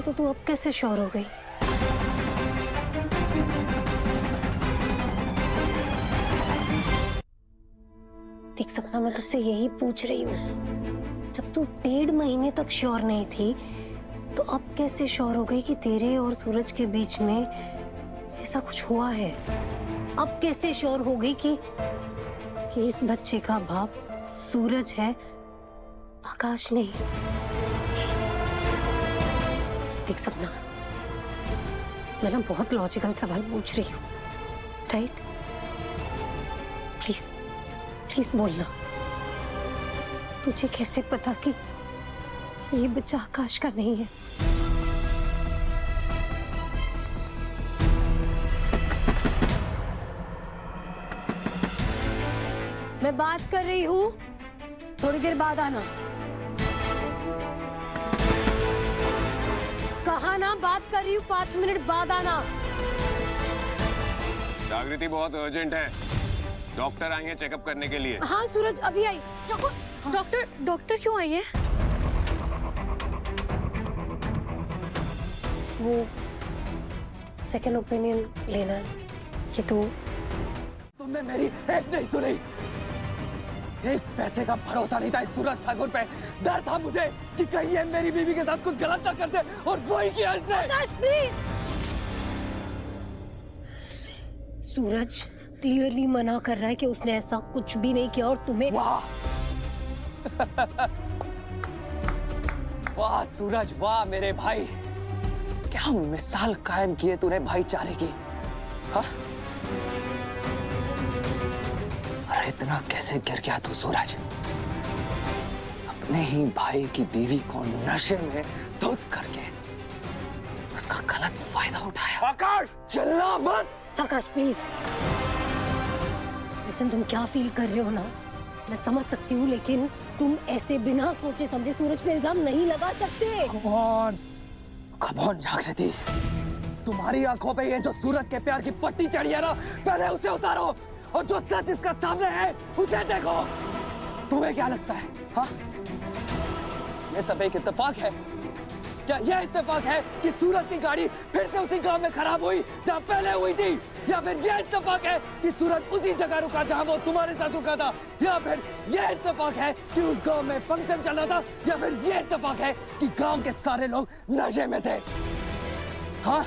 तो तू अब कैसे श्योर हो गई? देख सपना, मैं तुझसे यही पूछ रही हूँ, जब तू 1.5 महीने तक श्योर नहीं थी तो अब कैसे श्योर हो गई कि तेरे और सूरज के बीच में ऐसा कुछ हुआ है? अब कैसे श्योर हो गई कि इस बच्चे का बाप सूरज है, आकाश नहीं? देख सपना, मैं ना बहुत लॉजिकल सवाल पूछ रही हूँ, राइट? प्लीज प्लीज बोलना, तुझे कैसे पता कि ये बच्चा आकाश का नहीं है? मैं बात कर रही हूँ, थोड़ी देर बाद आना। कहा ना बात कर रही हूँ, 5 मिनट बाद आना। जागृति बहुत अर्जेंट है, डॉक्टर आएंगे चेकअप करने के लिए। हाँ सूरज अभी आई। हाँ। डॉक्टर क्यों आई है? वो सेकंड ओपिनियन लेना है कि तुमने मेरी एक नहीं सुनी। एक पैसे का भरोसा नहीं था इस सूरज ठाकुर पे। डर था मुझे कि कहीं ये मेरी बीवी के साथ कुछ गलत ना कर दे, और वही किया इसने। आकाश प्लीज। सूरज क्लियरली मना कर रहा है कि उसने ऐसा कुछ भी नहीं किया और तुम्हें। वाह वाह सूरज, वाह मेरे भाई, क्या मिसाल कायम की है तूने भाईचारे की। हाँ, अरे इतना कैसे गिर गया तू सूरज? अपने ही भाई की बीवी को नशे में धुत करके उसका गलत फायदा उठाया। आकाश चिल्ला मत। आकाश प्लीज लिसन, तुम क्या फील कर रहे हो ना मैं समझ सकती हूँ, लेकिन तुम ऐसे बिना सोचे समझे सूरज पे इल्जाम नहीं लगा सकते। Come on, जागृति, तुम्हारी आंखों पे ये जो सूरज के प्यार की पट्टी चढ़ी है ना, पहले उसे उतारो, और जो सच इसका सामने है उसे देखो। तुम्हें क्या लगता है? हाँ, ये सब एक इत्तेफाक है? क्या यह इत्तेफाक है कि सूरज की गाड़ी फिर से उसी गांव में खराब हुई जहां पहले हुई थी? या फिर यह इत्तेफाक है कि सूरज उसी जगह रुका जहां वो तुम्हारे साथ रुका था? या फिर यह इत्तेफाक है कि उस गांव में फंक्शन चल रहा था? या फिर यह इत्तेफाक है कि गांव के सारे लोग नशे में थे? हाँ,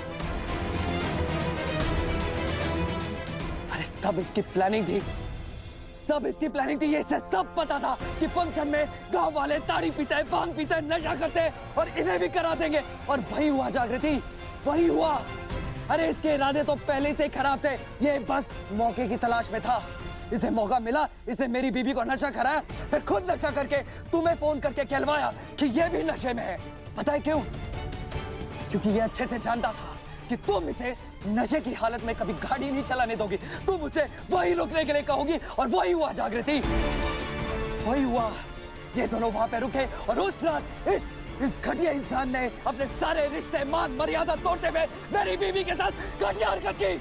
अरे सब इसकी प्लानिंग थी, सब इसकी प्लानिंग थी। ये इसे सब पता था कि फंक्शन में गांव वाले ताड़ी पीते हैं, भांग पीते हैं, नशा करते हैं, और इन्हें भी करा देंगे। और वही हुआ जागृति, वही हुआ। अरे इसके इरादे तो पहले से खराब थे, ये बस मौके की तलाश में था। इसे मौका मिला, इसने मेरी बीबी को नशा कराया, फिर खुद नशा करके तुम्हें फोन करके कहलवाया कि ये भी नशे में है। पता है क्यों? क्योंकि ये अच्छे से जानता था कि तुम इसे नशे की हालत में कभी गाड़ी नहीं चलाने दोगी, तुम उसे वही रोकने के लिए कहोगी। और वही हुआ जागृति, वही हुआ। ये दोनों वहां पे रुके, और उस रात इस घटिया इंसान ने अपने सारे रिश्ते, मान मर्यादा तोड़ते हुए मेरी बीवी के साथ घटिया हरकत की।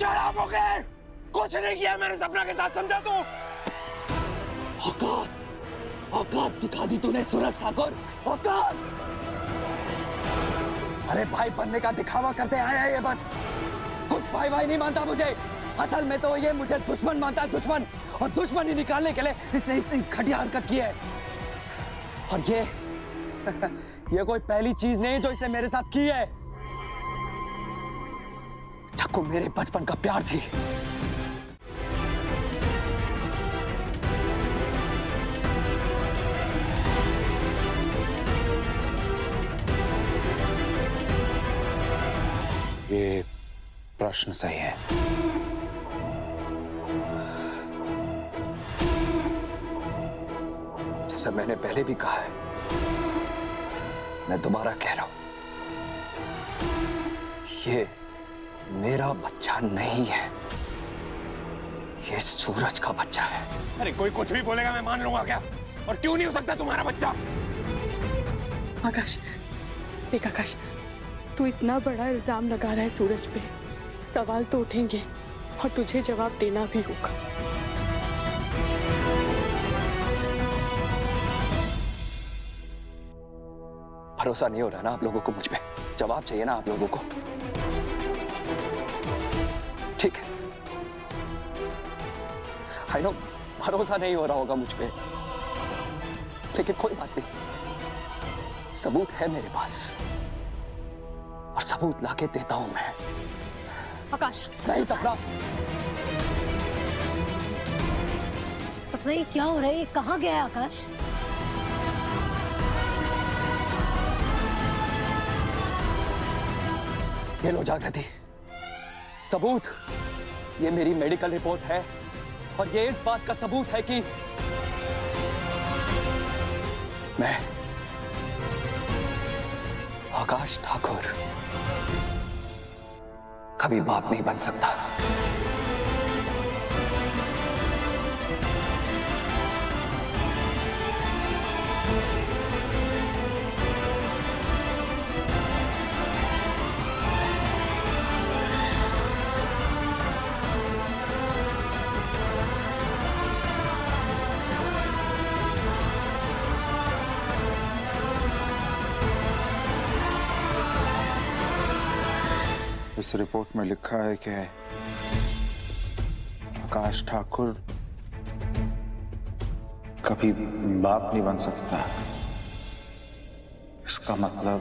शराब हो गए, कुछ नहीं किया मैंने सपना के साथ, समझा तू? औकात, औकात दिखा दी तूने सूरज ठाकुर, औकात। अरे भाई बनने का दिखावा करते आया ये बस। कुछ भाई भाई नहीं मानता मुझे, असल में तो ये मुझे दुश्मन मानता है, दुश्मन। और दुश्मनी निकालने के लिए इसने इतनी घटिया हरकत की है। और ये कोई पहली चीज नहीं जो इसने मेरे साथ की है। चक्कू मेरे बचपन का प्यार थी। ये प्रश्न सही है। जैसा मैंने पहले भी कहा है, मैं दोबारा कह रहा हूं, ये मेरा बच्चा नहीं है, ये सूरज का बच्चा है। अरे कोई कुछ भी बोलेगा मैं मान लूंगा क्या? और क्यों नहीं हो सकता तुम्हारा बच्चा? आकाश, देख आकाश, तू इतना बड़ा इल्जाम लगा रहा है सूरज पे, सवाल तो उठेंगे और तुझे जवाब देना भी होगा। भरोसा नहीं हो रहा ना आप लोगों को मुझ पे? जवाब चाहिए ना आप लोगों को? ठीक है, आई नो भरोसा नहीं हो रहा होगा मुझ पे, लेकिन कोई बात नहीं, सबूत है मेरे पास और सबूत लाके देता हूं मैं। आकाश, नहीं सपना, सपना ये क्या हो रहा है? ये कहाँ गया है आकाश? ये लो जागृति, सबूत। ये मेरी मेडिकल रिपोर्ट है और ये इस बात का सबूत है कि मैं आकाश ठाकुर कभी बाप नहीं बन सकता। इस रिपोर्ट में लिखा है कि आकाश ठाकुर कभी बाप नहीं बन सकता। इसका मतलब